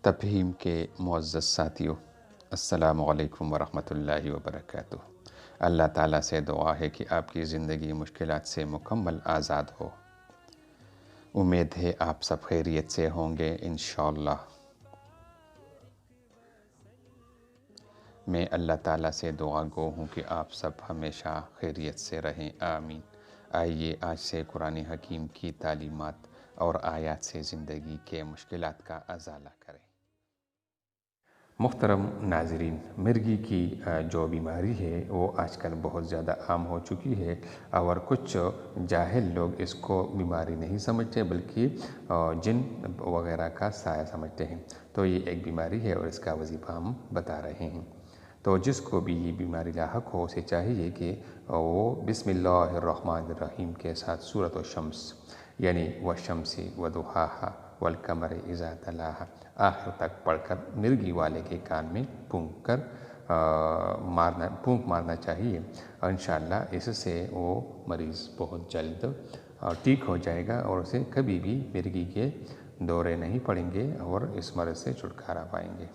تفہیم کے معزز ساتھیوں، السلام علیکم ورحمۃ اللہ وبرکاتہ۔ اللہ تعالیٰ سے دعا ہے کہ آپ کی زندگی مشکلات سے مکمل آزاد ہو۔ امید ہے آپ سب خیریت سے ہوں گے انشاءاللہ۔ میں اللہ تعالیٰ سے دعا گو ہوں کہ آپ سب ہمیشہ خیریت سے رہیں، آمین۔ آئیے آج سے قرآن حکیم کی تعلیمات اور آیات سے زندگی کے مشکلات کا ازالہ کریں۔ محترم ناظرین، مرگی کی جو بیماری ہے وہ آج کل بہت زیادہ عام ہو چکی ہے، اور کچھ جاہل لوگ اس کو بیماری نہیں سمجھتے بلکہ جن وغیرہ کا سایہ سمجھتے ہیں۔ تو یہ ایک بیماری ہے اور اس کا وظیفہ ہم بتا رہے ہیں۔ تو جس کو بھی یہ بیماری لاحق ہو، اسے چاہیے کہ وہ بسم اللہ الرحمن الرحیم کے ساتھ سورۃ الشمس یعنی والشمس وضحاہا والقمر اذا تلاہا آخر تک پڑھ کر مرگی والے کے کان میں پھونک مارنا چاہیے، اور انشاءاللہ اس سے وہ مریض بہت جلد ٹھیک ہو جائے گا اور اسے کبھی بھی مرگی کے دورے نہیں پڑیں گے اور اس مرض سے چھٹکارا پائیں گے۔